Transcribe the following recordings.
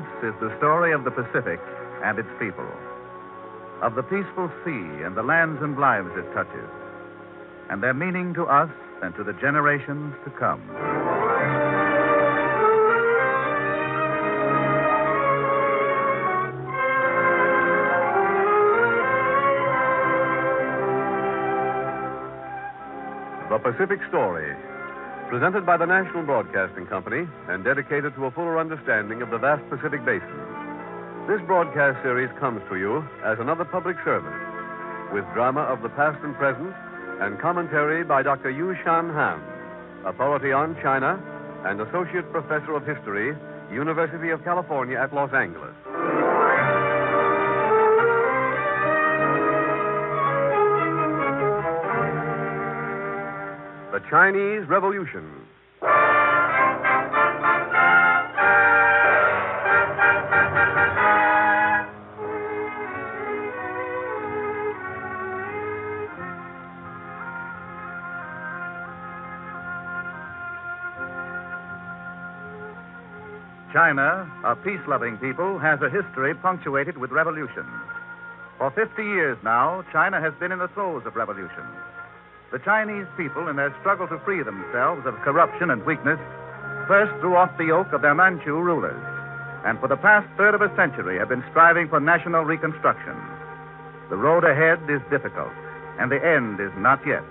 This is the story of the Pacific and its people, of the peaceful sea and the lands and lives it touches, and their meaning to us and to the generations to come. The Pacific Story, presented by the National Broadcasting Company and dedicated to a fuller understanding of the vast Pacific Basin. This broadcast series comes to you as another public service, with drama of the past and present and commentary by Dr. Yu Shan Han, authority on China and Associate Professor of History, University of California at Los Angeles. The Chinese Revolution. China, a peace-loving people, has a history punctuated with revolutions. For 50 years now, China has been in the throes of revolution. The Chinese people, in their struggle to free themselves of corruption and weakness, first threw off the yoke of their Manchu rulers, and for the past third of a century have been striving for national reconstruction. The road ahead is difficult, and the end is not yet.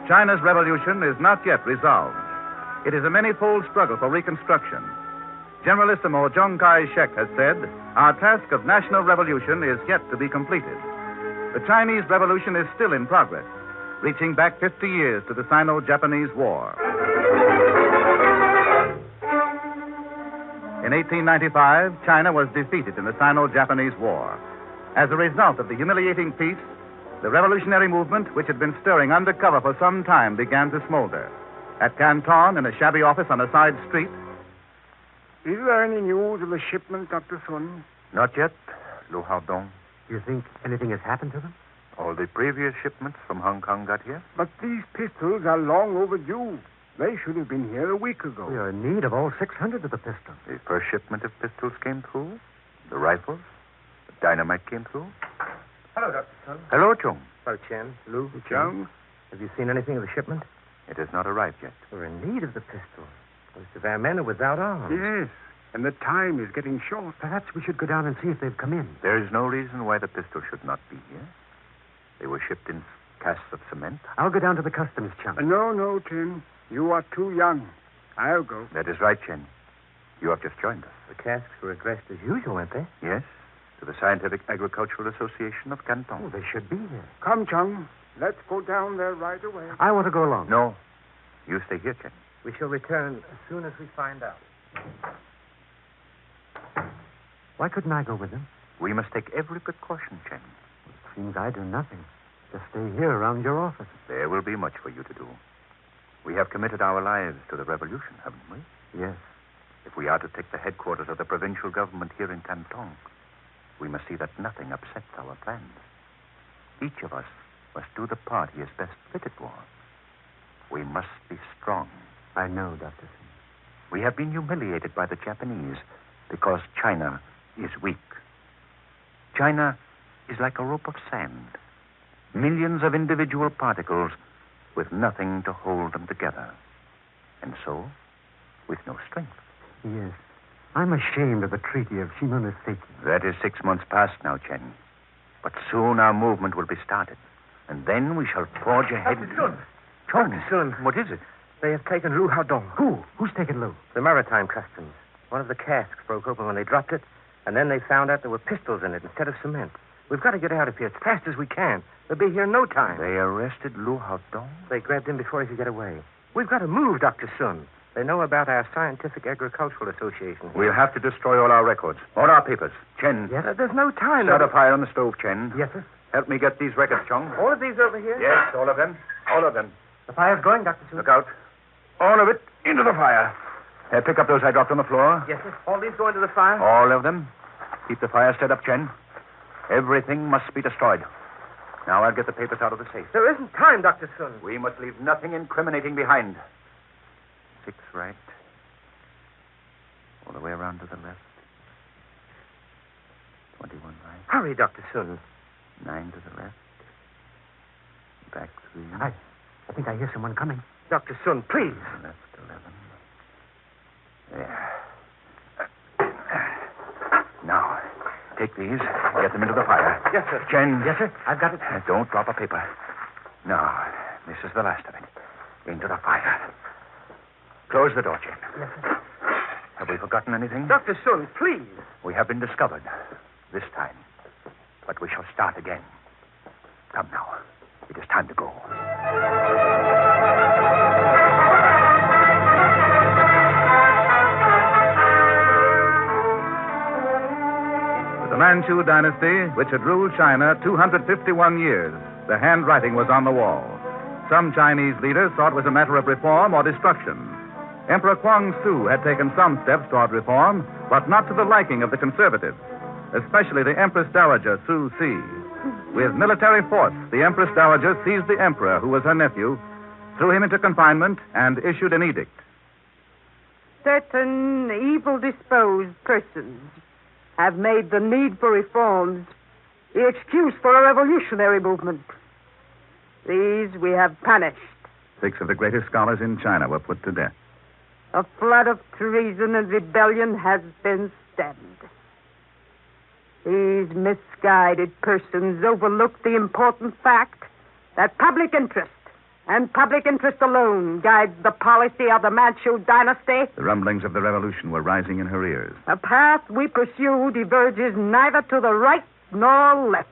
China's revolution is not yet resolved. It is a many-fold struggle for reconstruction. Generalissimo Chiang Kai-shek has said, our task of national revolution is yet to be completed. The Chinese Revolution is still in progress, reaching back 50 years to the Sino-Japanese War. In 1895, China was defeated in the Sino-Japanese War. As a result of the humiliating peace, the revolutionary movement, which had been stirring undercover for some time, began to smolder. At Canton, in a shabby office on a side street. Is there any news of the shipment, Dr. Sun? Not yet, Lu Haodong. You think anything has happened to them? All the previous shipments from Hong Kong got here? But these pistols are long overdue. They should have been here a week ago. We are in need of all 600 of the pistols. The first shipment of pistols came through. The rifles. The dynamite came through. Hello, Dr. Sun. Hello, Chung. Hello, Chen. Lu. Chung? Have you seen anything of the shipment? It has not arrived yet. We're in need of the pistols. Most of our men are without arms. Yes, and the time is getting short. Perhaps we should go down and see if they've come in. There is no reason why the pistol should not be here. They were shipped in casks of cement. I'll go down to the customs, Chum. No, Chen. You are too young. I'll go. That is right, Chen. You have just joined us. The casks were addressed as usual, weren't they? Yes, to the Scientific Agricultural Association of Canton. Oh, they should be here. Come, Chung. Let's go down there right away. I want to go along. No. You stay here, Chen. We shall return as soon as we find out. Why couldn't I go with them? We must take every precaution, Chen. It seems I do nothing. Just stay here around your office. There will be much for you to do. We have committed our lives to the revolution, haven't we? Yes. If we are to take the headquarters of the provincial government here in Canton, we must see that nothing upsets our plans. Each of us must do the part he is best fitted for. We must be strong. I know, Dr. Sun. We have been humiliated by the Japanese because China is weak. China is like a rope of sand. Millions of individual particles with nothing to hold them together. And so, with no strength. Yes. I'm ashamed of the Treaty of Shimonoseki. That is 6 months past now, Chen. But soon our movement will be started. And then we shall forge ahead. Dr. Sun. Chung, Dr. Sun. what is it? They have taken Lu Haodong. Who? Who's taken Lu? The Maritime Customs. One of the casks broke open when they dropped it, and then they found out there were pistols in it instead of cement. We've got to get out of here as fast as we can. They'll be here in no time. They arrested Lu Haodong? They grabbed him before he could get away. We've got to move, Dr. Sun. They know about our Scientific Agricultural Association. We'll have to destroy all our records, all our papers. Chen. Yes? There's no time. Start a fire on the stove, Chen. Yes, sir. Help me get these records, Chung. All of these over here? Yes, all of them. All of them. The fire's going, Dr. Sun. Look out. All of it into the fire. Pick up those I dropped on the floor. Yes, sir. All these go into the fire? All of them. Keep the fire stirred up, Chen. Everything must be destroyed. Now I'll get the papers out of the safe. There isn't time, Dr. Sun. We must leave nothing incriminating behind. 6 right. All the way around to the left. 21 right. Hurry, Dr. Sun. 9 to the left. Back 3. I think I hear someone coming. Dr. Sun, please. Left 11. There. Now, take these. Get them into the fire. Yes, sir. Chen. Yes, sir. I've got it. Don't drop a paper. Now, this is the last of it. Into the fire. Close the door, Chen. Yes, sir. Have we forgotten anything? Dr. Sun, please. We have been discovered. This time. But we shall start again. Come now. It is time to go. The Manchu dynasty, which had ruled China 251 years, the handwriting was on the wall. Some Chinese leaders thought it was a matter of reform or destruction. Emperor Kwang Su had taken some steps toward reform, but not to the liking of the conservatives, especially the Empress Dowager Su Si. With military force, the Empress Dowager seized the emperor, who was her nephew, threw him into confinement, and issued an edict. Certain evil-disposed persons have made the need for reforms the excuse for a revolutionary movement. These we have punished. 6 of the greatest scholars in China were put to death. A flood of treason and rebellion has been stemmed. These misguided persons overlook the important fact that public interest, and public interest alone, guides the policy of the Manchu dynasty. The rumblings of the revolution were rising in her ears. The path we pursue diverges neither to the right nor left.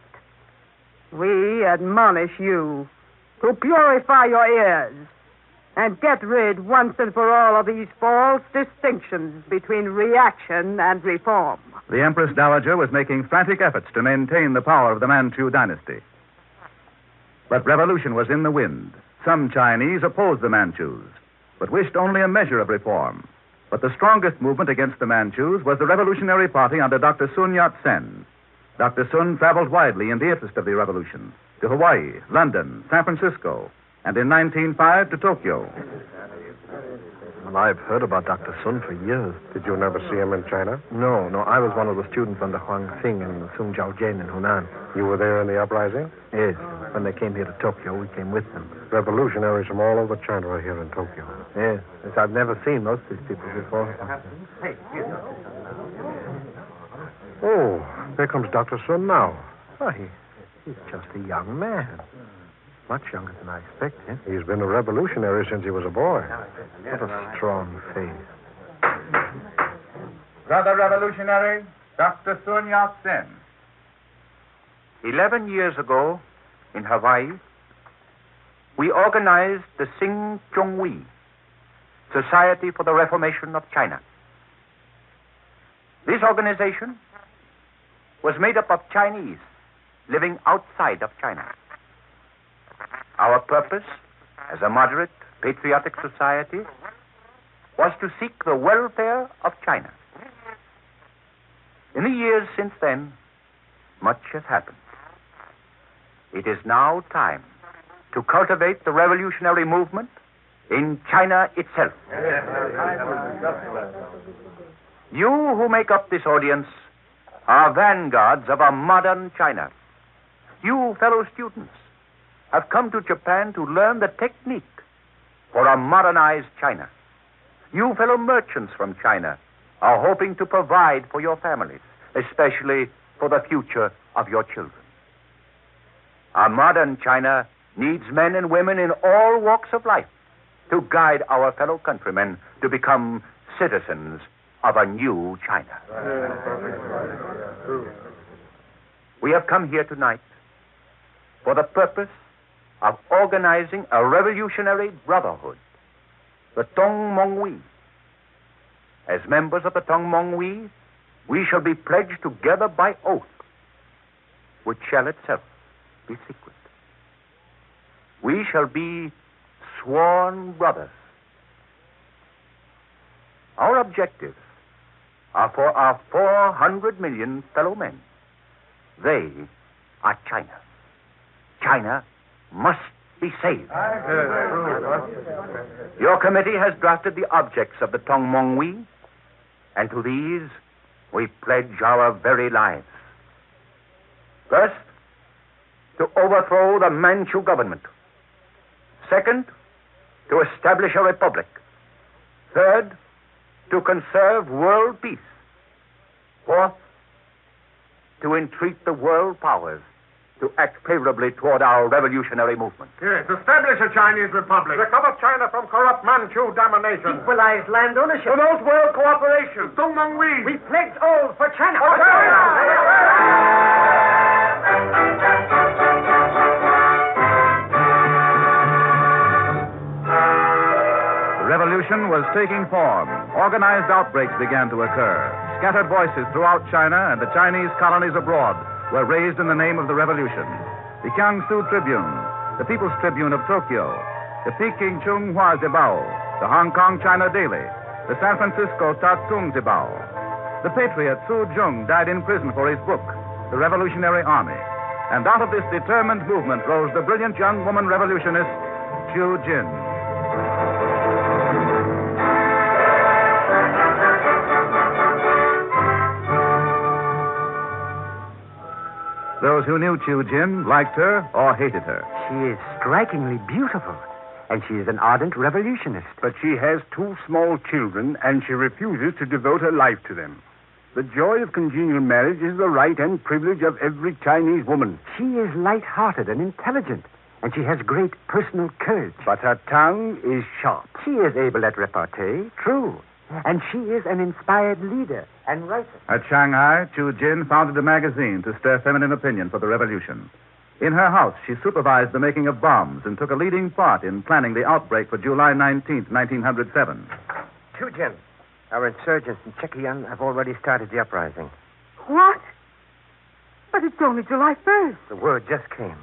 We admonish you to purify your ears and get rid once and for all of these false distinctions between reaction and reform. The Empress Dowager was making frantic efforts to maintain the power of the Manchu dynasty. But revolution was in the wind. Some Chinese opposed the Manchus, but wished only a measure of reform. But the strongest movement against the Manchus was the Revolutionary Party under Dr. Sun Yat-sen. Dr. Sun traveled widely in the interest of the revolution, to Hawaii, London, San Francisco, and in 1905 to Tokyo. Well, I've heard about Dr. Sun for years. Did you never see him in China? No. I was one of the students under Huang Xing and Sung Jiaojian in Hunan. You were there in the uprising? Yes. When they came here to Tokyo, we came with them. Revolutionaries from all over China are here in Tokyo. Yes. I've never seen most of these people before. Oh, there comes Dr. Sun now. Why, he's just a young man. Much younger than I expected. He's been a revolutionary since he was a boy. What a strong face. Brother Revolutionary, Dr. Sun Yat-sen. 11 years ago, in Hawaii, we organized the Sing Chongwi, Society for the Reformation of China. This organization was made up of Chinese living outside of China. Our purpose, as a moderate, patriotic society, was to seek the welfare of China. In the years since then, much has happened. It is now time to cultivate the revolutionary movement in China itself. You who make up this audience are vanguards of a modern China. You, fellow students, have come to Japan to learn the technique for a modernized China. You, fellow merchants from China, are hoping to provide for your families, especially for the future of your children. A modern China needs men and women in all walks of life to guide our fellow countrymen to become citizens of a new China. We have come here tonight for the purpose of organizing a revolutionary brotherhood, the Tongmenghui. As members of the Tongmenghui, we shall be pledged together by oath, which shall itself be secret. We shall be sworn brothers. Our objectives are for our 400 million fellow men. They are China. China must be saved. Your committee has drafted the objects of the Tongmenghui, and to these we pledge our very lives. First, to overthrow the Manchu government. Second, to establish a republic. Third, to conserve world peace. Fourth, to entreat the world powers to act favorably toward our revolutionary movement. Yes, establish a Chinese republic. Recover China from corrupt Manchu domination. Equalize land ownership. Promote world cooperation. Tongmenghui. We pledge all for China. For China. The revolution was taking form. Organized outbreaks began to occur. Scattered voices throughout China and the Chinese colonies abroad were raised in the name of the revolution. The Jiangsu Tribune, the People's Tribune of Tokyo, the Peking Chunghua Zibao, the Hong Kong China Daily, the San Francisco Tatung Zibao. The patriot Su Jung died in prison for his book, The Revolutionary Army. And out of this determined movement rose the brilliant young woman revolutionist, Chu Jin. Those who knew Chu Jin liked her or hated her. She is strikingly beautiful, and she is an ardent revolutionist. But she has 2 small children, and she refuses to devote her life to them. The joy of congenial marriage is the right and privilege of every Chinese woman. She is light-hearted and intelligent, and she has great personal courage. But her tongue is sharp. She is able at repartee, true, and she is an inspired leader and writer. At Shanghai, Chu Jin founded a magazine to stir feminine opinion for the revolution. In her house, she supervised the making of bombs and took a leading part in planning the outbreak for July 19th, 1907. Chu Jin, our insurgents in Chekiang have already started the uprising. What? But it's only July 1st. The word just came.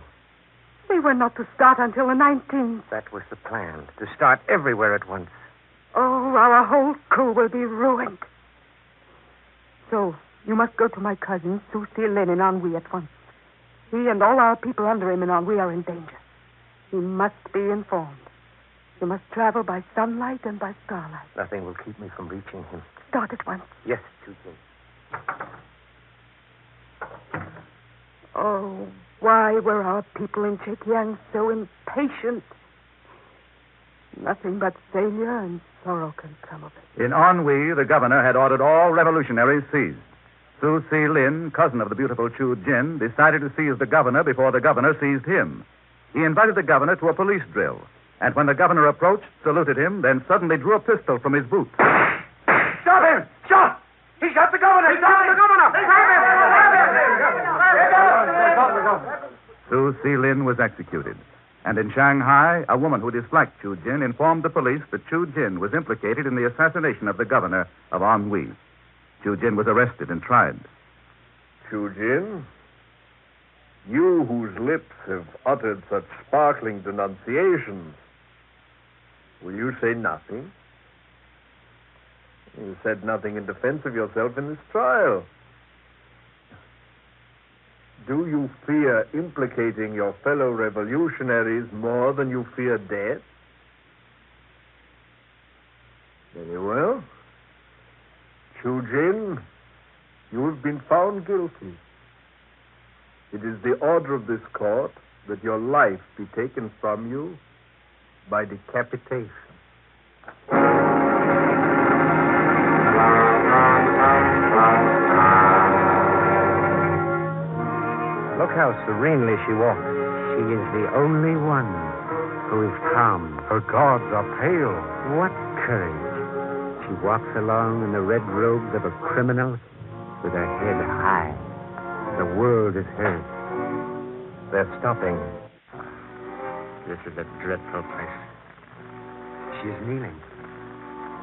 They were not to start until the 19th. That was the plan, to start everywhere at once. Oh, our whole crew will be ruined. So, you must go to my cousin, Su Lin in Anhui at once. He and all our people under him in Anhui are in danger. He must be informed. You must travel by sunlight and by starlight. Nothing will keep me from reaching him. Start at once. Yes, Chu Jin. Oh, why were our people in Chekiang so impatient? Nothing but failure and sorrow can come of it. In Anhui, the governor had ordered all revolutionaries seized. Su Lin, cousin of the beautiful Chu Jin, decided to seize the governor before the governor seized him. He invited the governor to a police drill, and when the governor approached, saluted him, then suddenly drew a pistol from his boot. Stop him! Stop! He shot the governor! He shot the governor! Su Lin was executed. And in Shanghai, a woman who disliked Chu Jin informed the police that Chu Jin was implicated in the assassination of the governor of Anhui. Chu Jin was arrested and tried. Chu Jin, you whose lips have uttered such sparkling denunciations, will you say nothing? You said nothing in defense of yourself in this trial. Do you fear implicating your fellow revolutionaries more than you fear death? Very well. Chu Jin, you have been found guilty. It is the order of this court that your life be taken from you by decapitation. Look how serenely she walks. She is the only one who is calm. Her gods are pale. What courage. She walks along in the red robes of a criminal with her head high. The world is hers. They're stopping. This is a dreadful place. She is kneeling.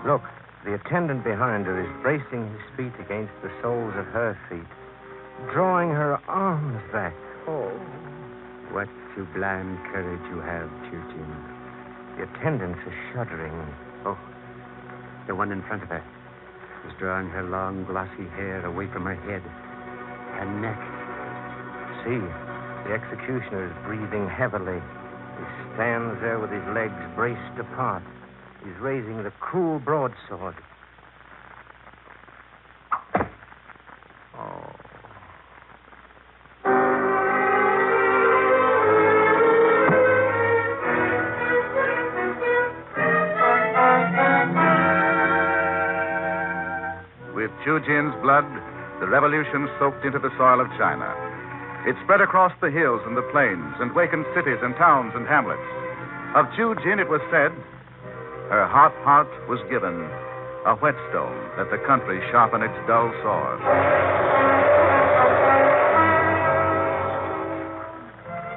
Look, the attendant behind her is bracing his feet against the soles of her feet, drawing her arms back. Oh, what sublime courage you have, Chu Jin. The attendants are shuddering. Oh, the one in front of her is drawing her long, glossy hair away from her head. Her neck. See, The executioner is breathing heavily. He stands there with his legs braced apart. He's raising the cruel broadsword. Oh. With Chu Jin's blood, the revolution soaked into the soil of China. It spread across the hills and the plains and wakened cities and towns and hamlets. Of Chu Jin, it was said, her hot heart was given, a whetstone that the country sharpen its dull sword.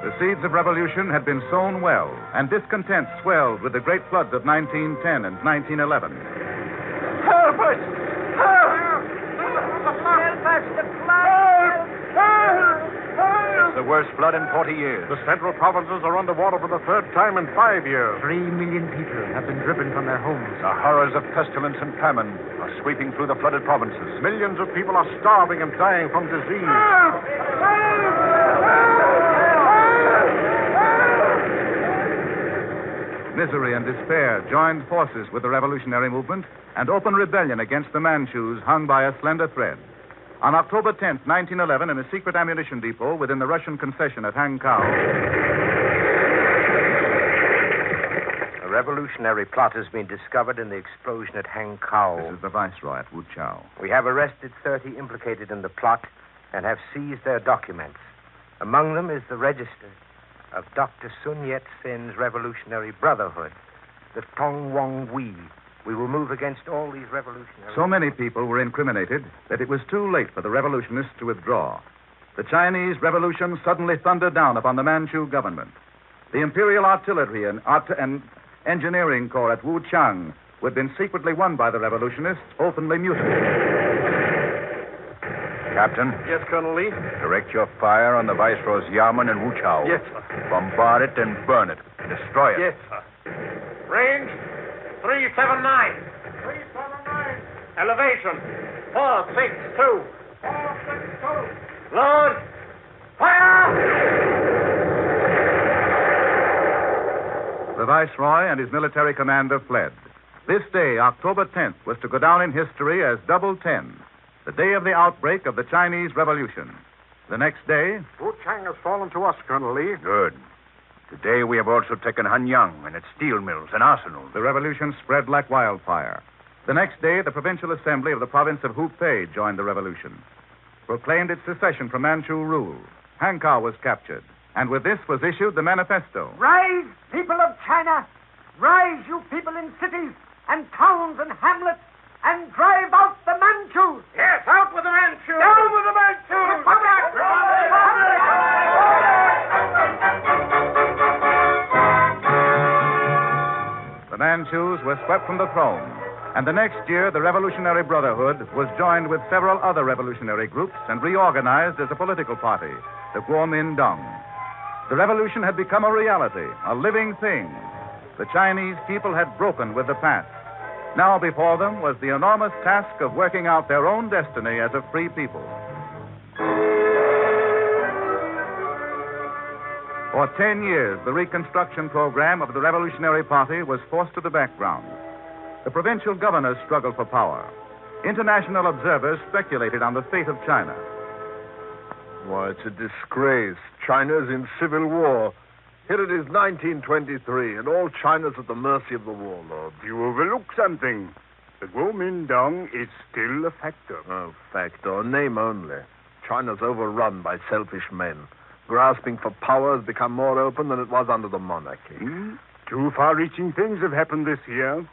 The seeds of revolution had been sown well, and discontent swelled with the great floods of 1910 and 1911. Help us! Help! Help us, the flood! It's the worst flood in 40 years. The central provinces are underwater for the third time in 5 years. 3 million people have been driven from their homes. The horrors of pestilence and famine are sweeping through the flooded provinces. Millions of people are starving and dying from disease. Misery and despair joined forces with the revolutionary movement, and open rebellion against the Manchus hung by a slender thread. On October 10th, 1911, in a secret ammunition depot within the Russian concession at Hankow, A revolutionary plot has been discovered in the explosion at Hankow. this is the viceroy at Wuchao. We have arrested 30 implicated in the plot and have seized their documents. Among them is the register of Dr. Sun Yat-sen's Revolutionary Brotherhood, the Tong Wong Wei. We will move against all these revolutionaries. So many people were incriminated that it was too late for the revolutionists to withdraw. The Chinese Revolution suddenly thundered down upon the Manchu government. The Imperial Artillery and Engineering Corps at Wuchang, who had been secretly won by the revolutionists, openly mutinied. Captain, Yes, Colonel Lee? direct your fire on the Viceroy's Yamen in Wuchao. Yes, sir. Bombard it and burn it. Destroy it. Yes, sir. Range 379. 379. Elevation 462. 462. Load. Fire! The Viceroy and his military commander fled. This day, October 10th, was to go down in history as Double 10, the day of the outbreak of the Chinese Revolution. The next day, Wuchang has fallen to us, Colonel Lee. Good. Today we have also taken Hanyang and its steel mills and arsenals. the revolution spread like wildfire. The next day, the Provincial Assembly of the province of Hubei joined the revolution, proclaimed its secession from Manchu rule. Hankow was captured, and with this was issued the manifesto. Rise, people of China! Rise, you people in cities and towns and hamlets, and drive out the Manchus! Yes, out with the Manchus! Down with the Manchus! The Manchus were swept from the throne, and the next year the Revolutionary Brotherhood was joined with several other revolutionary groups and reorganized as a political party, the Kuomintang. The revolution had become a reality, a living thing. The Chinese people had broken with the past. Now before them was the enormous task of working out their own destiny as a free people. For 10 years, the reconstruction program of the Revolutionary Party was forced to the background. The provincial governors struggled for power. International observers speculated on the fate of China. Why, it's a disgrace. China's in civil war. Here it is, 1923, and all China's at the mercy of the warlords. You overlook something. The Kuomintang is still a factor. Oh, factor, name only. China's overrun by selfish men. Grasping for power has become more open than it was under the monarchy. Two far-reaching things have happened this year.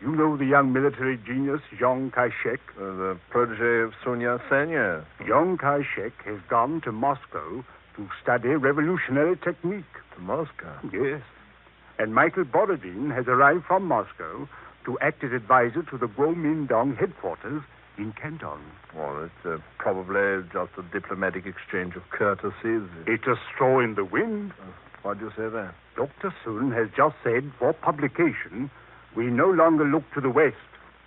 You know the young military genius, Chiang Kai-shek? The protege of Sun Yat-sen, yes. Chiang Kai-shek has gone to Moscow to study revolutionary technique. To Moscow? Yes. And Michael Borodin has arrived from Moscow to act as advisor to the Kuomintang headquarters in Canton. Well, it's probably just a diplomatic exchange of courtesies. It's a straw in the wind. Why'd you say that? Dr. Sun has just said, for publication, we no longer look to the west.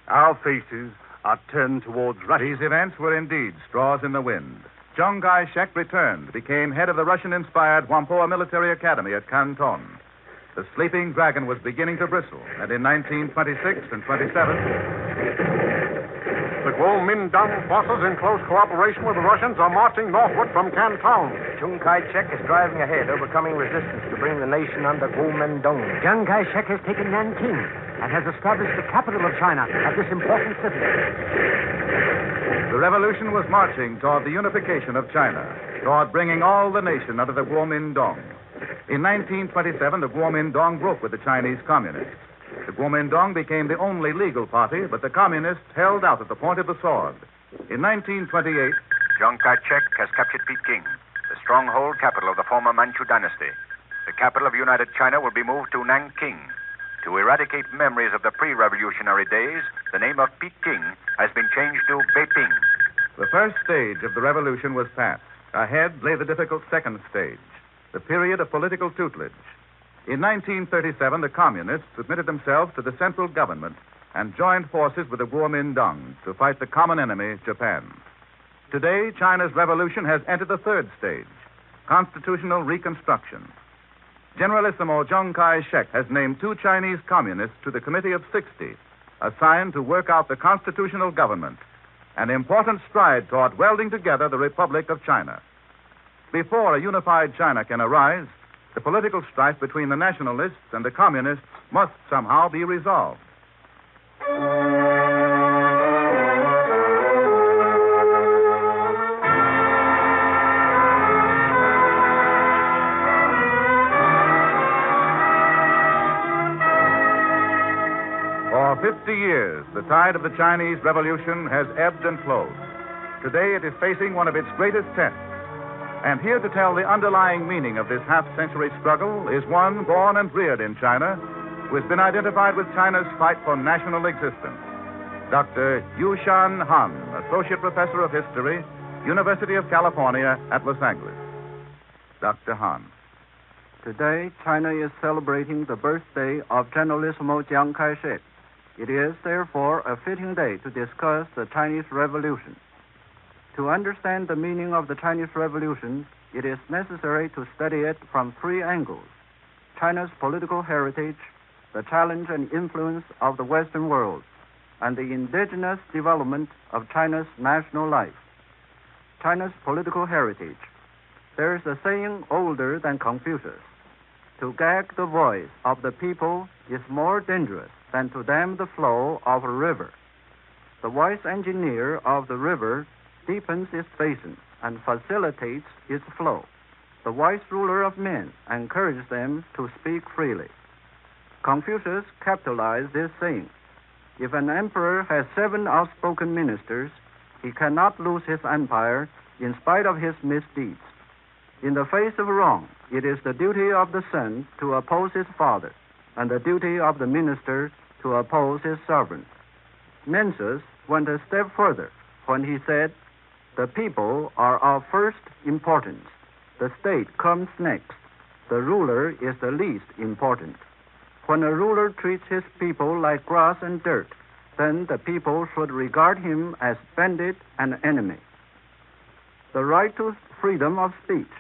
Our faces are turned towards Russia. These events were indeed straws in the wind. Chiang Kai-shek returned, became head of the Russian-inspired Whampoa Military Academy at Canton. The sleeping dragon was beginning to bristle, and in 1926 and 27... The Kuomintang forces, in close cooperation with the Russians, are marching northward from Canton. Chiang Kai-shek is driving ahead, overcoming resistance to bring the nation under Kuomintang. Chiang Kai-shek has taken Nanking and has established the capital of China at this important city. The revolution was marching toward the unification of China, toward bringing all the nation under the Kuomintang. In 1927, the Kuomintang broke with the Chinese communists. The Kuomintang became the only legal party, but the communists held out at the point of the sword. In 1928, Chiang Kai-shek has captured Peking, the stronghold capital of the former Manchu dynasty. The capital of United China will be moved to Nanking. To eradicate memories of the pre-revolutionary days, the name of Peking has been changed to Beiping. the first stage of the revolution was passed. Ahead lay the difficult second stage, the period of political tutelage. In 1937, the communists submitted themselves to the central government and joined forces with the Kuomintang to fight the common enemy, Japan. Today, China's revolution has entered the third stage, constitutional reconstruction. Generalissimo Chiang Kai-shek has named 2 Chinese communists to the Committee of 60, assigned to work out the constitutional government, an important stride toward welding together the Republic of China. Before a unified China can arise, the political strife between the nationalists and the communists must somehow be resolved. For 50 years, the tide of the Chinese Revolution has ebbed and flowed. Today, it is facing one of its greatest tests. And here to tell the underlying meaning of this half-century struggle is one born and reared in China who has been identified with China's fight for national existence. Dr. Yushan Han, Associate Professor of History, University of California at Los Angeles. Dr. Han. Today, China is celebrating the birthday of Generalissimo Chiang Kai-shek. It is, therefore, a fitting day to discuss the Chinese Revolution. To understand the meaning of the Chinese Revolution, it is necessary to study it from 3 angles: China's political heritage, the challenge and influence of the Western world, and the indigenous development of China's national life. China's political heritage. There is a saying older than Confucius: to gag the voice of the people is more dangerous than to dam the flow of a river. The wise engineer of the river deepens its basin and facilitates its flow. The wise ruler of men encourages them to speak freely. Confucius capitalized this saying: if an emperor has 7 outspoken ministers, he cannot lose his empire in spite of his misdeeds. In the face of wrong, it is the duty of the son to oppose his father, and the duty of the minister to oppose his sovereign. Mencius went a step further when he said, the people are of first importance. The state comes next. The ruler is the least important. When a ruler treats his people like grass and dirt, then the people should regard him as bandit and enemy. The right to freedom of speech,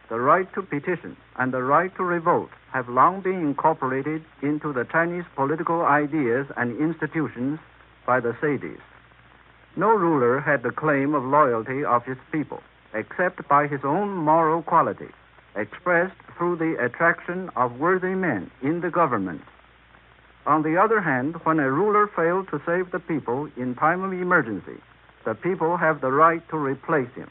the right to petition, and the right to revolt have long been incorporated into the Chinese political ideas and institutions by the sages. No ruler had the claim of loyalty of his people, except by his own moral quality, expressed through the attraction of worthy men in the government. On the other hand, when a ruler failed to save the people in time of emergency, the people have the right to replace him.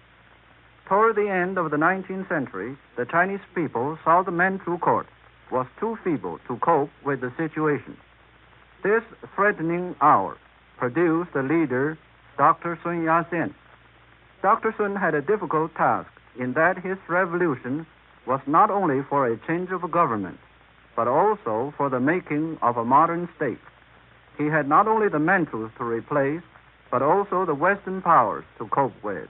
Toward the end of the 19th century, the Chinese people saw the Manchu court was too feeble to cope with the situation. This threatening hour produced the leader, Dr. Sun Yat-sen. Dr. Sun had a difficult task in that his revolution was not only for a change of government, but also for the making of a modern state. He had not only the Manchus to replace, but also the Western powers to cope with.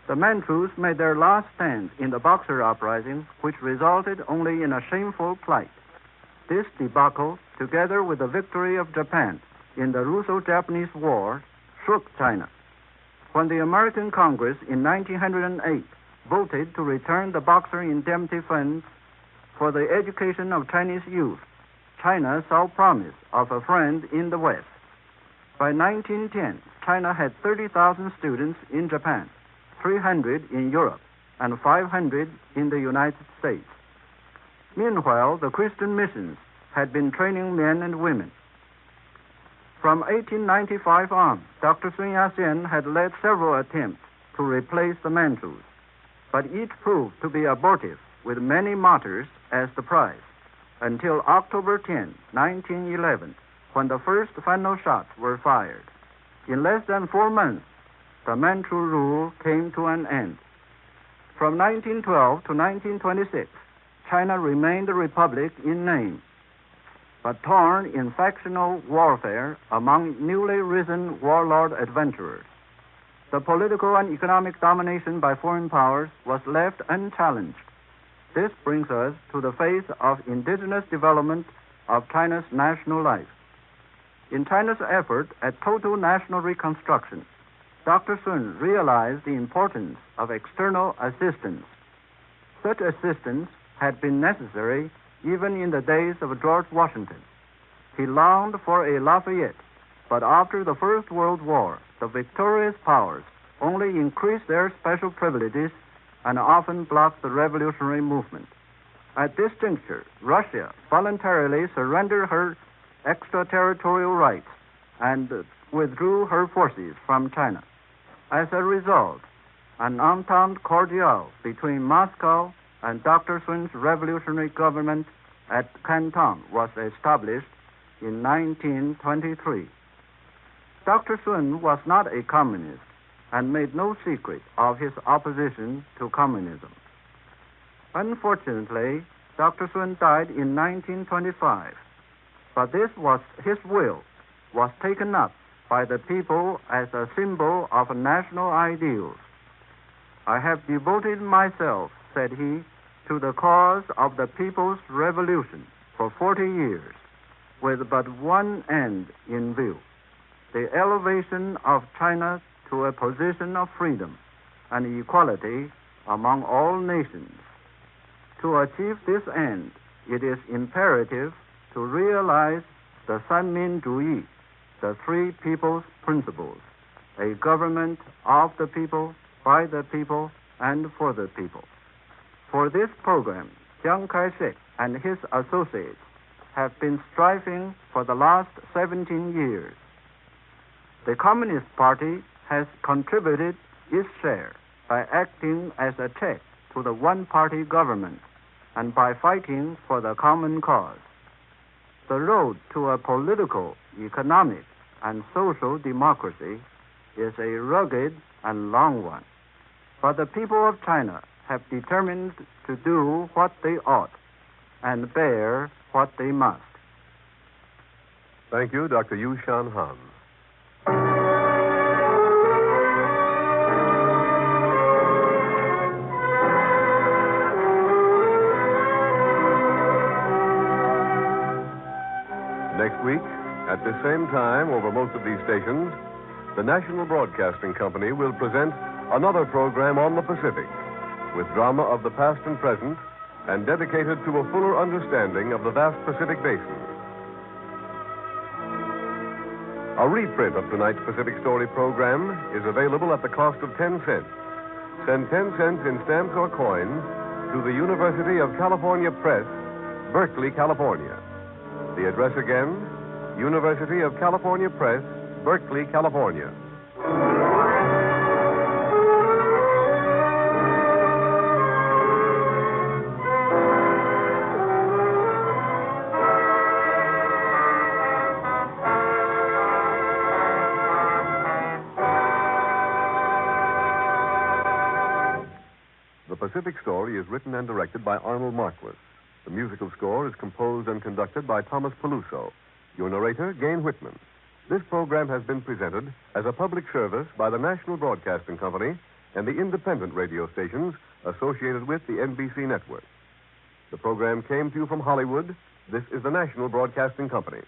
The Manchus made their last stand in the Boxer uprising, which resulted only in a shameful plight. This debacle, together with the victory of Japan in the Russo-Japanese War, shook China. When the American Congress in 1908 voted to return the Boxer Indemnity Funds for the education of Chinese youth, China saw promise of a friend in the West. By 1910, China had 30,000 students in Japan, 300 in Europe, and 500 in the United States. Meanwhile, the Christian missions had been training men and women. From 1895 on, Dr. Sun Yat-sen had led several attempts to replace the Manchus, but each proved to be abortive, with many martyrs as the prize, until October 10, 1911, when the first final shots were fired. In less than 4 months, the Manchu rule came to an end. From 1912 to 1926, China remained a republic in name, but torn in factional warfare among newly risen warlord adventurers. The political and economic domination by foreign powers was left unchallenged. This brings us to the phase of indigenous development of China's national life. In China's effort at total national reconstruction, Dr. Sun realized the importance of external assistance. Such assistance had been necessary even in the days of George Washington. He longed for a Lafayette, but after the First World War, the victorious powers only increased their special privileges and often blocked the revolutionary movement. At this juncture, Russia voluntarily surrendered her extraterritorial rights and withdrew her forces from China. As a result, an entente cordiale between Moscow and Dr. Sun's revolutionary government at Canton was established in 1923. Dr. Sun was not a communist and made no secret of his opposition to communism. Unfortunately, Dr. Sun died in 1925, but his will was taken up by the people as a symbol of national ideals. I have devoted myself, said he, to the cause of the people's revolution for 40 years, with but one end in view, the elevation of China to a position of freedom and equality among all nations. To achieve this end, it is imperative to realize the Sanminzhuyi, the three people's principles, a government of the people, by the people, and for the people. For this program, Chiang Kai-shek and his associates have been striving for the last 17 years. The Communist Party has contributed its share by acting as a check to the one-party government and by fighting for the common cause. The road to a political, economic, and social democracy is a rugged and long one, but the people of China have determined to do what they ought and bear what they must. Thank you, Dr. Yu Shan Han. Next week, at the same time over most of these stations, the National Broadcasting Company will present another program on the Pacific, with drama of the past and present, and dedicated to a fuller understanding of the vast Pacific Basin. A reprint of tonight's Pacific Story program is available at the cost of 10 cents. Send 10 cents in stamps or coins to the University of California Press, Berkeley, California. The address again, University of California Press, Berkeley, California. The Pacific Story is written and directed by Arnold Marquis. The musical score is composed and conducted by Thomas Peluso. Your narrator, Gayne Whitman. This program has been presented as a public service by the National Broadcasting Company and the independent radio stations associated with the NBC network. The program came to you from Hollywood. This is the National Broadcasting Company.